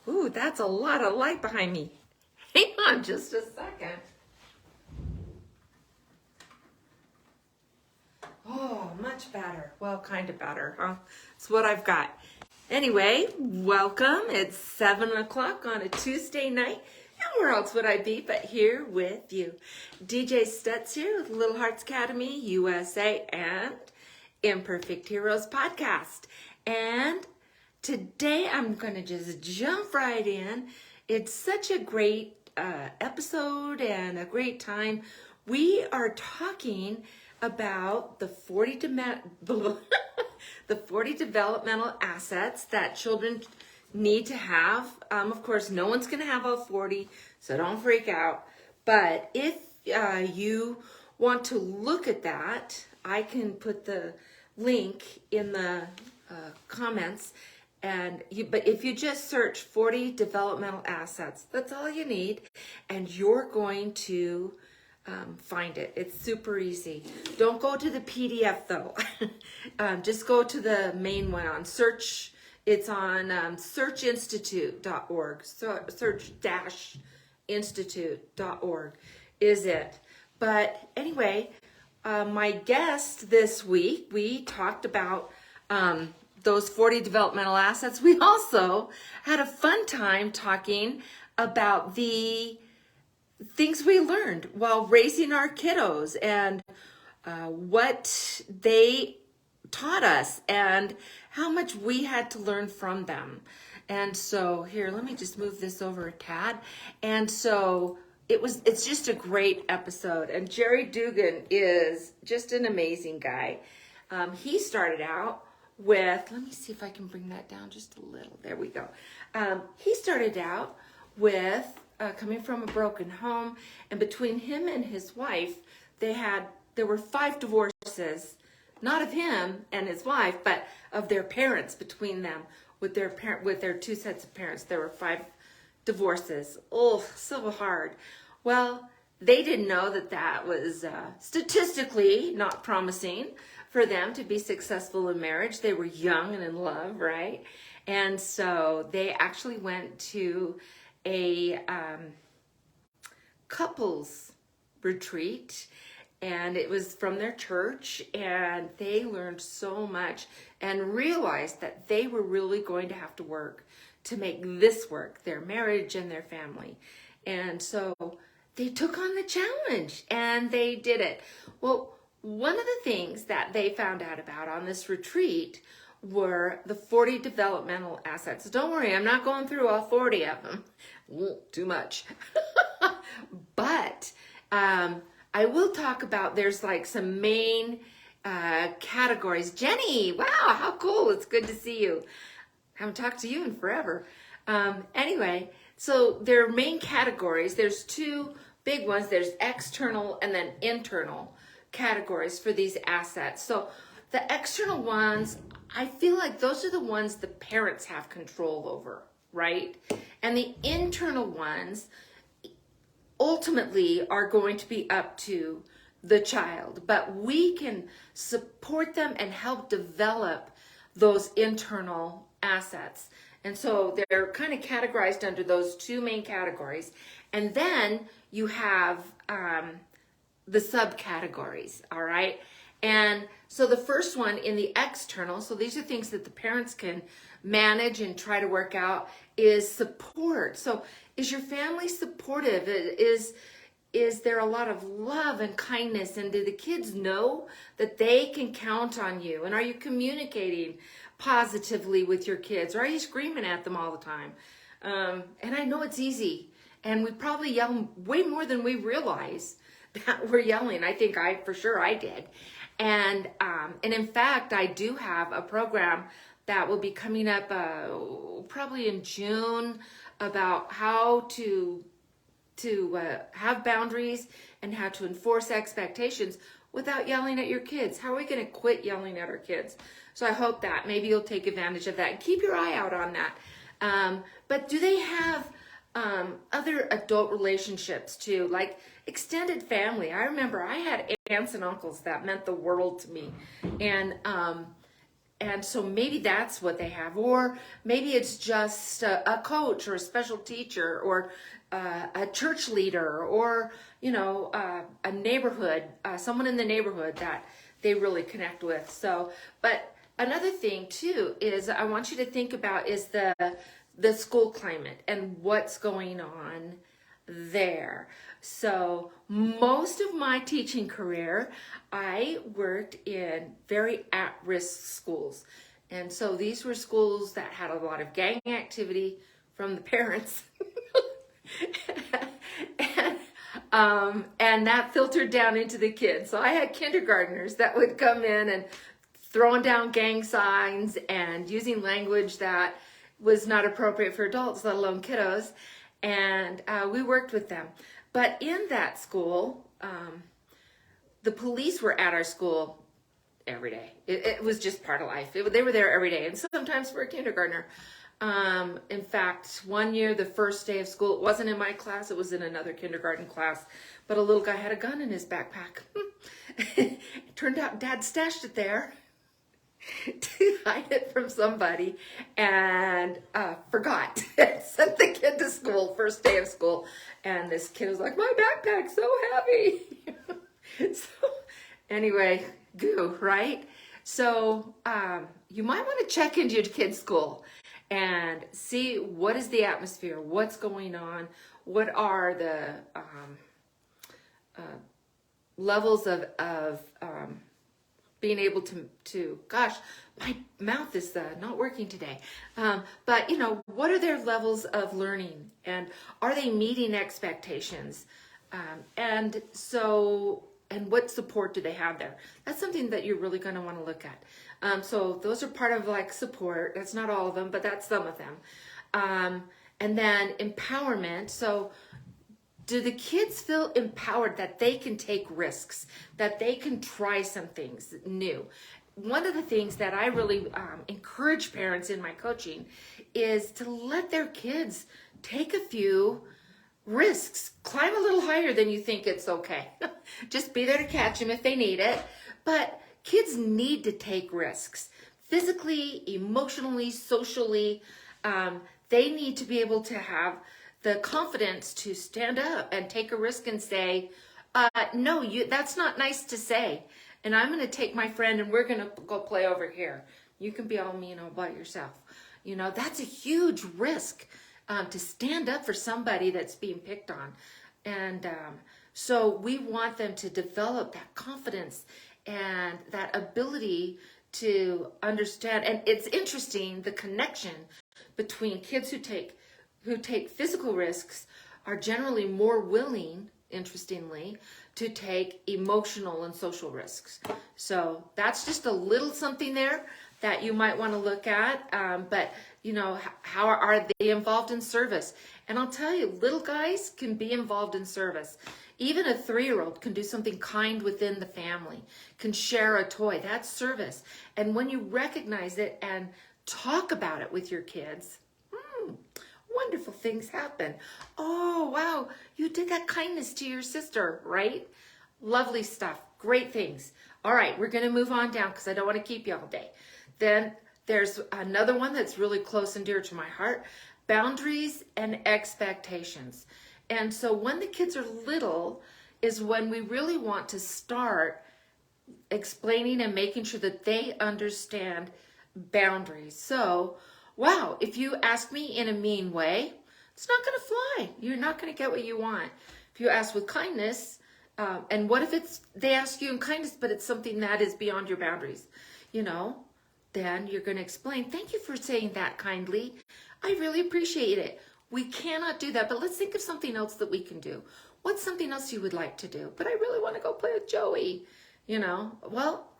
Ooh, that's a lot of light behind me. Hang on just a second. Oh, much better. Well, kind of better, huh? It's what I've got. Anyway, welcome. It's 7 o'clock on a Tuesday night. And where else would I be but here with you? DJ Stutz here with Little Hearts Academy USA and Imperfect Heroes podcast. And today I'm going to just jump right in. It's such a great episode and a great time. We are talking about the 40 developmental assets that children need to have. Of course, no one's going to have all 40, so don't freak out. But if you want to look at that, I can put the link in the comments. But if you just search 40 developmental assets, that's all you need, and you're going to find it. It's super easy. Don't go to the PDF though. Just go to the main one on search. It's on searchinstitute.org. Search-institute.org is it. But anyway, my guest this week, we talked about those 40 developmental assets. We also had a fun time talking about the things we learned while raising our kiddos and what they taught us and how much we had to learn from them. And so here, let me just move this over a tad. And so it's just a great episode. And Jerry Dugan is just an amazing guy. He started out with, let me see if I can bring that down just a little. There we go. He started out with coming from a broken home, and between him and his wife, there were 5 divorces, not of him and his wife, but of their parents between them. With their 2 sets of parents, there were 5 divorces. Oh, so hard. Well, they didn't know that was statistically not promising for them to be successful in marriage. They were young and in love, right? And so they actually went to a couples retreat, and it was from their church, and they learned so much and realized that they were really going to have to work to make this work, their marriage and their family. And so they took on the challenge and they did it. Well, one of the things that they found out about on this retreat were the 40 developmental assets. Don't worry, I'm not going through all 40 of them. Too much. But I will talk about, there's like some main categories. Jenny, wow, how cool. It's good to see you. Haven't talked to you in forever. Anyway, so there are main categories. There's 2 big ones. There's external and then internal categories for these assets. So the external ones, I feel like those are the ones the parents have control over, right? And the internal ones ultimately are going to be up to the child, but we can support them and help develop those internal assets. And so they're kind of categorized under those 2 main categories. And then you have the subcategories, all right? And so the first one in the external, so these are things that the parents can manage and try to work out, is support. So is your family supportive? Is there a lot of love and kindness? And do the kids know that they can count on you? And are you communicating positively with your kids? Or are you screaming at them all the time? And I know it's easy. And we probably yell way more than we realize that we're yelling. I think for sure I did. And in fact, I do have a program that will be coming up probably in June about how to have boundaries and how to enforce expectations without yelling at your kids. How are we going to quit yelling at our kids? So I hope that maybe you'll take advantage of that. Keep your eye out on that. But do they have other adult relationships too, like extended family? I remember I had aunts and uncles that meant the world to me. And And so maybe that's what they have, or maybe it's just a coach or a special teacher or a church leader, or a neighborhood, someone in the neighborhood that they really connect with. So, but another thing too is I want you to think about is the school climate and what's going on there. So most of my teaching career, I worked in very at-risk schools. And so these were schools that had a lot of gang activity from the parents. and that filtered down into the kids. So I had kindergartners that would come in and throwing down gang signs and using language that was not appropriate for adults, let alone kiddos. And we worked with them. But in that school, the police were at our school every day. It was just part of life. They were there every day, and sometimes for a kindergartner. In fact, one year, the first day of school, it wasn't in my class, it was in another kindergarten class, but a little guy had a gun in his backpack. It turned out Dad stashed it there to hide it from somebody, and forgot. Sent the kid to school, first day of school, and this kid was like, my backpack's so heavy. So anyway, goo, right? So you might want to check into your kid's school and see what is the atmosphere, what's going on, what are the levels of being able to, gosh, my mouth is not working today. But what are their levels of learning, and are they meeting expectations? And what support do they have there? That's something that you're really going to want to look at. So those are part of like support. That's not all of them, but that's some of them. And then empowerment. So do the kids feel empowered that they can take risks, that they can try some things new? One of the things that I really encourage parents in my coaching is to let their kids take a few risks, climb a little higher than you think it's okay. Just be there to catch them if they need it. But kids need to take risks, physically, emotionally, socially. They need to be able to have the confidence to stand up and take a risk and say, no, that's not nice to say. And I'm going to take my friend and we're going to go play over here. You can be all mean all by yourself. That's a huge risk to stand up for somebody that's being picked on. And so we want them to develop that confidence and that ability to understand. And it's interesting, the connection between kids who take physical risks are generally more willing, interestingly, to take emotional and social risks. So that's just a little something there that you might want to look at. But how are they involved in service? And I'll tell you, little guys can be involved in service. Even a 3-year-old can do something kind within the family, can share a toy. That's service. And when you recognize it and talk about it with your kids, wonderful things happen. Oh, wow, you did that kindness to your sister, right? Lovely stuff. Great things. All right, we're going to move on down because I don't want to keep you all day. Then there's another one that's really close and dear to my heart, boundaries and expectations. And so when the kids are little is when we really want to start explaining and making sure that they understand boundaries. So, wow, if you ask me in a mean way, it's not going to fly. You're not going to get what you want. If you ask with kindness, and what if they ask you in kindness, but it's something that is beyond your boundaries, then you're going to explain, thank you for saying that kindly. I really appreciate it. We cannot do that, but let's think of something else that we can do. What's something else you would like to do? But I really want to go play with Joey. Well,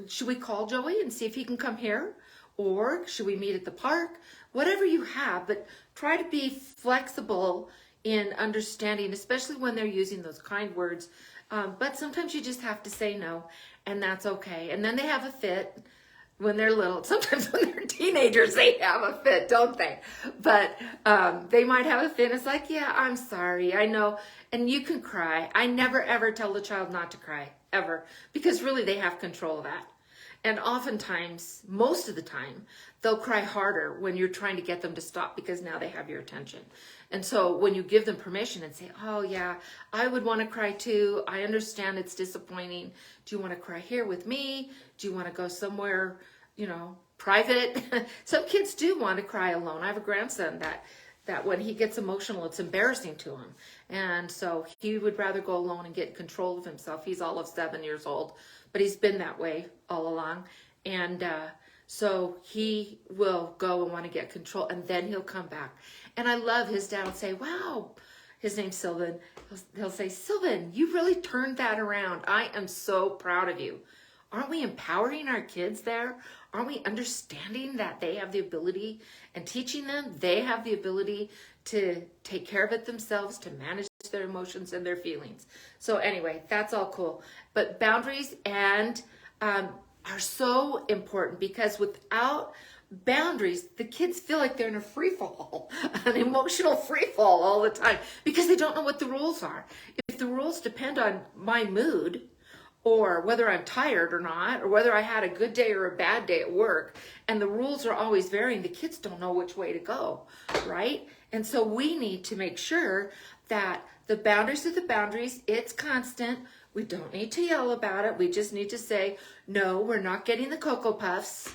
should we call Joey and see if he can come here? Or should we meet at the park? Whatever you have, but try to be flexible in understanding, especially when they're using those kind words. But sometimes you just have to say no, and that's okay. And then they have a fit when they're little. Sometimes when they're teenagers, they have a fit, don't they? But they might have a fit. It's like, yeah, I'm sorry, I know. And you can cry. I never, ever tell the child not to cry, ever. Because really, they have control of that. And oftentimes, most of the time, they'll cry harder when you're trying to get them to stop because now they have your attention. And so when you give them permission and say, oh yeah, I would want to cry too. I understand it's disappointing. Do you want to cry here with me? Do you want to go somewhere, private? Some kids do want to cry alone. I have a grandson that when he gets emotional, it's embarrassing to him. And so he would rather go alone and get control of himself. He's all of 7 years old, but he's been that way all along. And so he will go and want to get control, and then he'll come back. And I love his dad will say, wow, his name's Sylvan. He'll say, Sylvan, you really turned that around. I am so proud of you. Aren't we empowering our kids there? Aren't we understanding that they have the ability and teaching them they have the ability to take care of it themselves, to manage their emotions and their feelings? So anyway, that's all cool. But boundaries are so important, because without boundaries, the kids feel like they're in a free fall, an emotional free fall all the time, because they don't know what the rules are. If the rules depend on my mood, or whether I'm tired or not, or whether I had a good day or a bad day at work, and the rules are always varying, the kids don't know which way to go, right? And so we need to make sure that the boundaries are the boundaries. It's constant. We don't need to yell about it. We just need to say, no, we're not getting the Cocoa Puffs.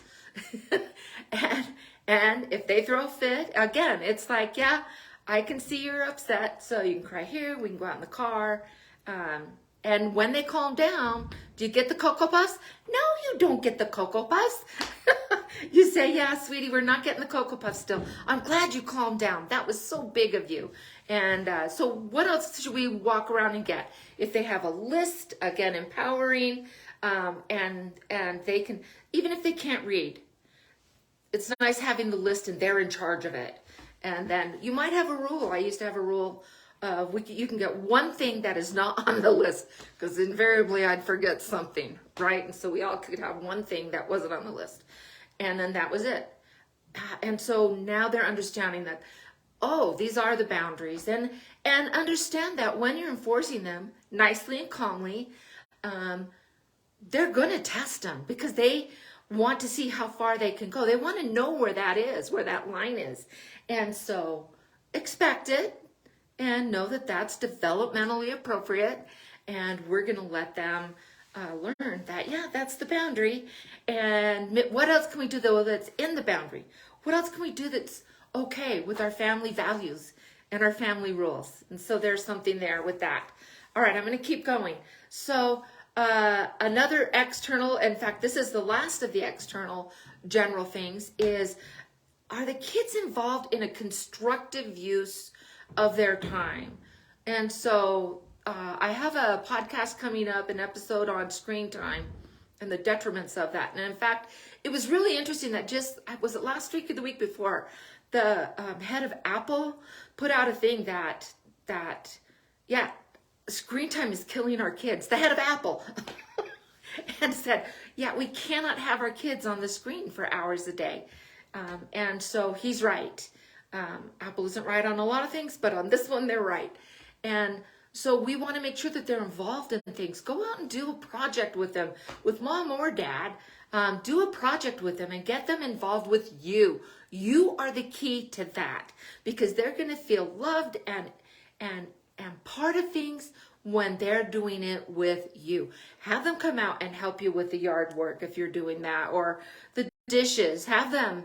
and if they throw a fit, again, it's like, yeah, I can see you're upset, so you can cry here, we can go out in the car. And when they calm down, do you get the Cocoa Puffs? No, you don't get the Cocoa Puffs. You say, yeah, sweetie, we're not getting the Cocoa Puffs still. I'm glad you calmed down. That was so big of you. And so what else should we walk around and get? If they have a list, again, empowering, and they can, even if they can't read, it's nice having the list and they're in charge of it. And then you might have a rule. I used to have a rule. You can get one thing that is not on the list, because invariably I'd forget something, right? And so we all could have one thing that wasn't on the list, and then that was it. And so now they're understanding that, oh, these are the boundaries, and understand that when you're enforcing them nicely and calmly, they're going to test them, because they want to see how far they can go. They want to know where that is, where that line is. And so expect it. And know that that's developmentally appropriate, and we're going to let them learn that, yeah, that's the boundary. And what else can we do, though, that's in the boundary? What else can we do that's okay with our family values and our family rules? And so there's something there with that. All right, I'm going to keep going. So another external, in fact, this is the last of the external general things, is, are the kids involved in a constructive use of their time? And so I have a podcast coming up, an episode on screen time and the detriments of that. And in fact, it was really interesting that was it last week or the week before, the head of Apple put out a thing that screen time is killing our kids. The head of Apple and said, yeah, we cannot have our kids on the screen for hours a day. And so he's right. Apple isn't right on a lot of things, but on this one, they're right. And so we want to make sure that they're involved in things. Go out and do a project with them, with mom or dad. Do a project with them and get them involved with you. You are the key to that, because they're going to feel loved and part of things when they're doing it with you. Have them come out and help you with the yard work if you're doing that, or the dishes. Have them,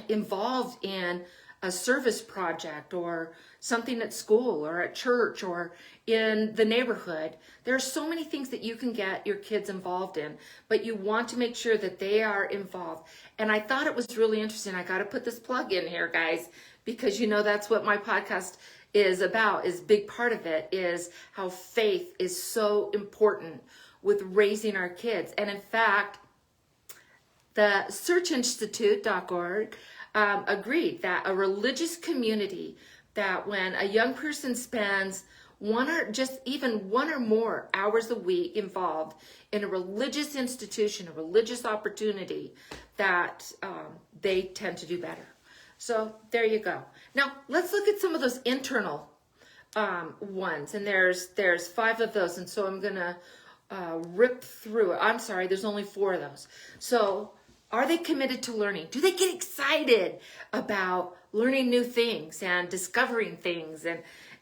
involved in a service project or something at school or at church or in the neighborhood. There are so many things that you can get your kids involved in, but you want to make sure that they are involved. And I thought it was really interesting. I got to put this plug in here, guys, because that's what my podcast is about. Is a big part of it is how faith is so important with raising our kids. And in fact, the searchinstitute.org agreed that a religious community, that when a young person spends one or more hours a week involved in a religious institution, a religious opportunity, that they tend to do better. So there you go. Now let's look at some of those internal ones, and there's 5 of those, and so I'm gonna rip through it. I'm sorry, there's only 4 of those. So are they committed to learning? Do they get excited about learning new things and discovering things?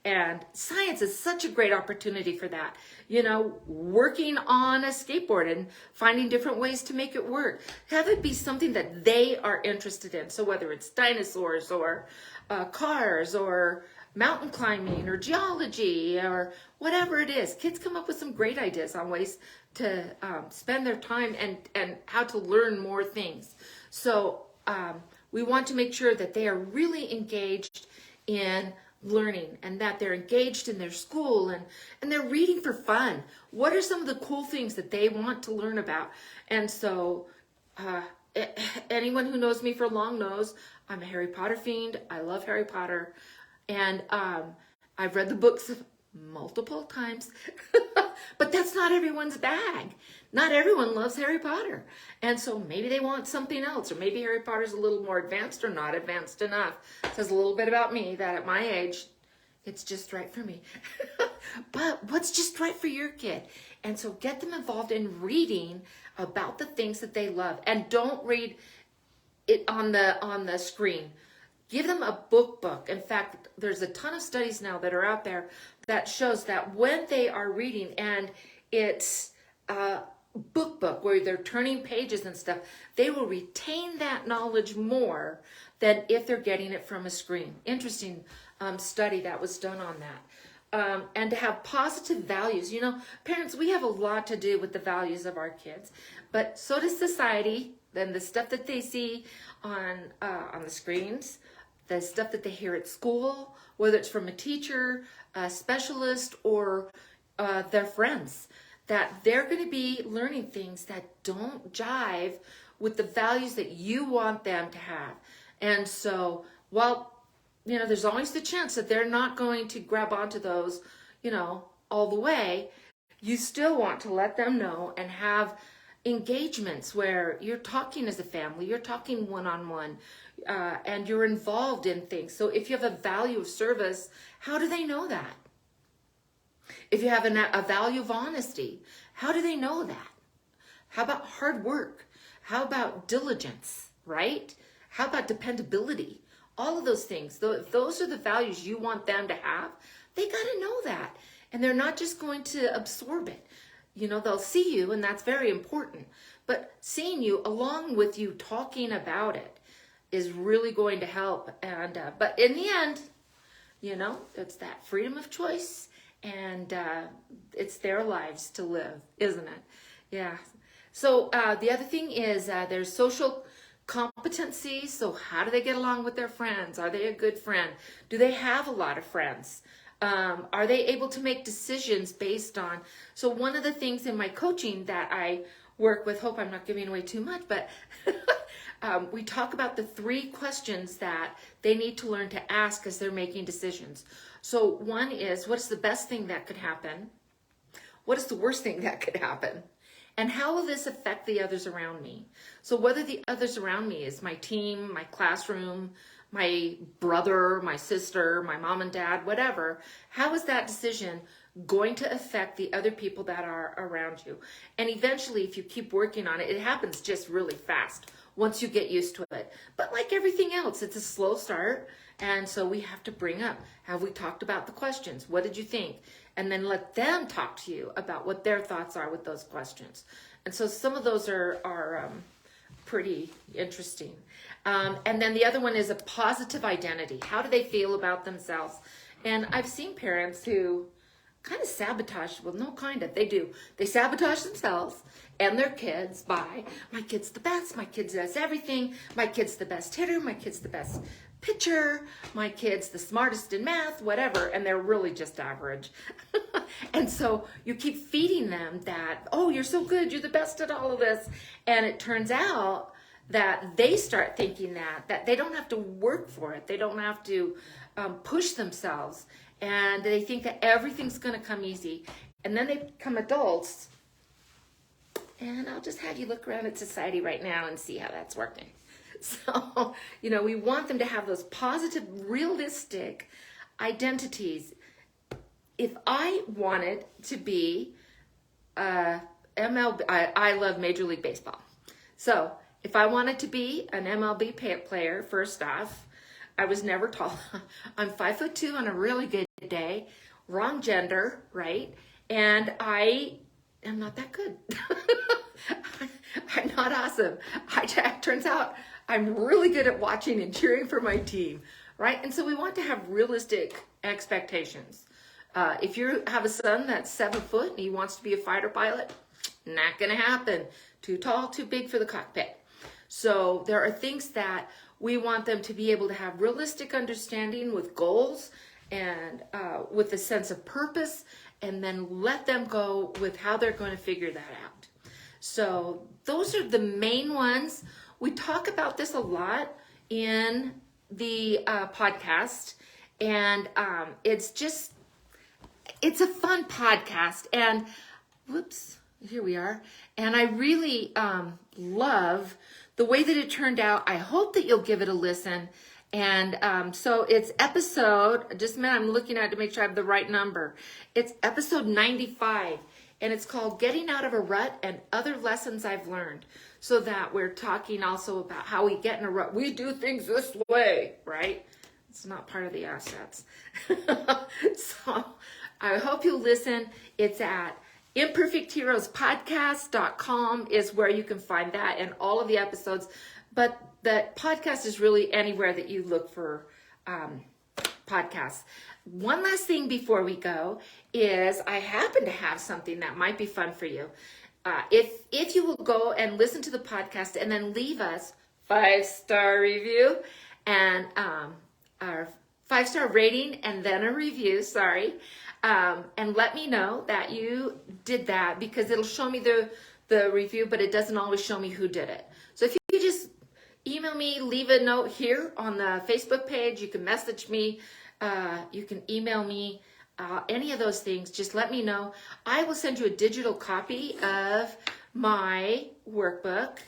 And science is such a great opportunity for that. You know, working on a skateboard and finding different ways to make it work. Have it be something that they are interested in. So whether it's dinosaurs or cars or mountain climbing or geology or whatever it is, kids come up with some great ideas on ways to spend their time and how to learn more things. So we want to make sure that they are really engaged in learning and that they're engaged in their school and they're reading for fun. What are some of the cool things that they want to learn about? And so anyone who knows me for long knows I'm a Harry Potter fiend. I love Harry Potter. And I've read the books multiple times, but that's not everyone's bag. Not everyone loves Harry Potter. And so maybe they want something else, or maybe Harry Potter's a little more advanced or not advanced enough. It says a little bit about me that at my age, it's just right for me. But what's just right for your kid? And so get them involved in reading about the things that they love. And don't read it on the screen. Give them a book. In fact, there's a ton of studies now that are out there that shows that when they are reading and it's a book where they're turning pages and stuff, they will retain that knowledge more than if they're getting it from a screen. Interesting study that was done on that. And to have positive values. You know, parents, we have a lot to do with the values of our kids, but so does society. Then the stuff that they see on the screens, the stuff that they hear at school, whether it's from a teacher, a specialist, or their friends, that they're going to be learning things that don't jive with the values that you want them to have. And so, while, you know, there's always the chance that they're not going to grab onto those, you know, all the way, you still want to let them know and have engagements where you're talking as a family, you're talking one-on-one, and you're involved in things. So if you have a value of service, how do they know that? If you have a value of honesty, how do they know that? How about hard work? How about diligence, right? How about dependability? All of those things. If those are the values you want them to have, they got to know that. And they're not just going to absorb it. You know, they'll see you, and that's very important. But seeing you along with you talking about it is really going to help. And but in the end, you know, it's that freedom of choice, and it's their lives to live, isn't it? Yeah. So the other thing is there's social competency. So how do they get along with their friends? Are they a good friend? Do they have a lot of friends? Are they able to make decisions based on? So one of the things in my coaching that I work with, hope I'm not giving away too much, but we talk about the 3 questions that they need to learn to ask as they're making decisions. So one is, what's the best thing that could happen? What is the worst thing that could happen? And how will this affect the others around me? So whether the others around me is my team, my classroom, my brother, my sister, my mom and dad, whatever, how is that decision going to affect the other people that are around you? And eventually, if you keep working on it, it happens just really fast once you get used to it. But like everything else, it's a slow start. And so we have to bring up, have we talked about the questions? What did you think? And then let them talk to you about what their thoughts are with those questions. And so some of those are pretty interesting. And then the other one is a positive identity. How do they feel about themselves? And I've seen parents who kind of sabotage, well, no kind of, they do. They sabotage themselves and their kids by, my kid's the best, my kid does everything, my kid's the best hitter, my kid's the best pitcher, my kid's the smartest in math, whatever, and they're really just average. And so you keep feeding them that, oh, you're so good, you're the best at all of this. And it turns out that they start thinking that they don't have to work for it. They don't have to push themselves. And they think that everything's going to come easy. And then they become adults. And I'll just have you look around at society right now and see how that's working. So, you know, we want them to have those positive, realistic identities. If I wanted to be MLB, I love Major League Baseball. So if I wanted to be an MLB player, first off, I was never tall. I'm 5'2" on a really good day, wrong gender, right? And I am not that good. I'm not awesome. Turns out I'm really good at watching and cheering for my team, right? And so we want to have realistic expectations. If you have a son that's 7 foot and he wants to be a fighter pilot, not gonna happen. Too tall, too big for the cockpit. So there are things that we want them to be able to have realistic understanding with goals and with a sense of purpose, and then let them go with how they're going to figure that out. So those are the main ones. We talk about this a lot in the podcast, and it's a fun podcast. And whoops, here we are. And I really love the way that it turned out. I hope that you'll give it a listen. And so it's episode, just a minute, I'm looking at it to make sure I have the right number. It's episode 95, and it's called Getting Out of a Rut and Other Lessons I've Learned. So that we're talking also about how we get in a rut. We do things this way, right? It's not part of the assets. So I hope you'll listen. It's at imperfectheroespodcast.com is where you can find that and all of the episodes. But the podcast is really anywhere that you look for podcasts. One last thing before we go is I happen to have something that might be fun for you. If you will go and listen to the podcast and then leave us 5-star review and our 5-star rating and then a review, and let me know that you did that, because it'll show me the review, but it doesn't always show me who did it. So if you just email me, leave a note here on the Facebook page, you can message me, you can email me, any of those things, just let me know. I will send you a digital copy of my workbook,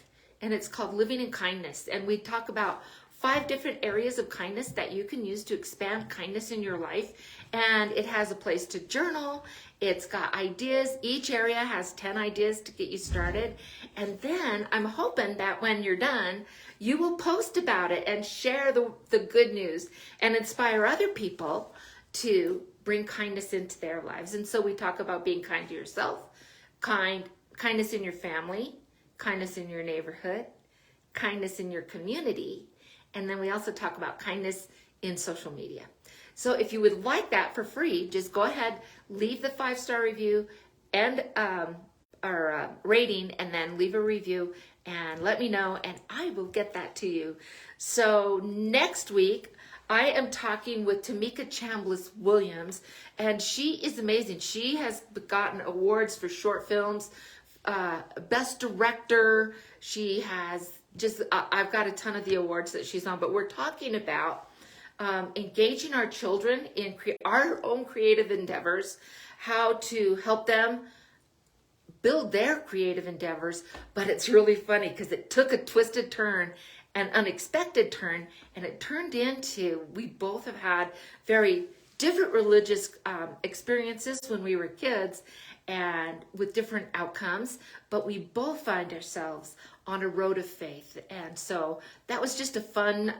and it's called Living in Kindness. And we talk about 5 different areas of kindness that you can use to expand kindness in your life. And it has a place to journal. It's got ideas. Each area has 10 ideas to get you started. And then I'm hoping that when you're done, you will post about it and share the good news and inspire other people to bring kindness into their lives. And so we talk about being kind to yourself, kindness in your family, kindness in your neighborhood, kindness in your community. And then we also talk about kindness in social media. So if you would like that for free, just go ahead, leave the 5-star review and our rating, and then leave a review and let me know, and I will get that to you. So next week, I am talking with Tamika Chambliss Williams, and she is amazing. She has gotten awards for short films, best director. She has I've got a ton of the awards that she's on, but we're talking about engaging our children in our own creative endeavors, how to help them build their creative endeavors. But it's really funny because it took a twisted turn, an unexpected turn, and it turned into, we both have had very different religious experiences when we were kids and with different outcomes, but we both find ourselves on a road of faith. And so that was just a fun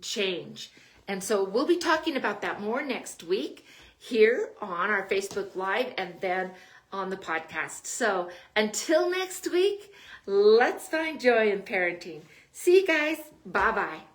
change. And so we'll be talking about that more next week here on our Facebook Live and then on the podcast. So until next week, let's find joy in parenting. See you guys. Bye-bye.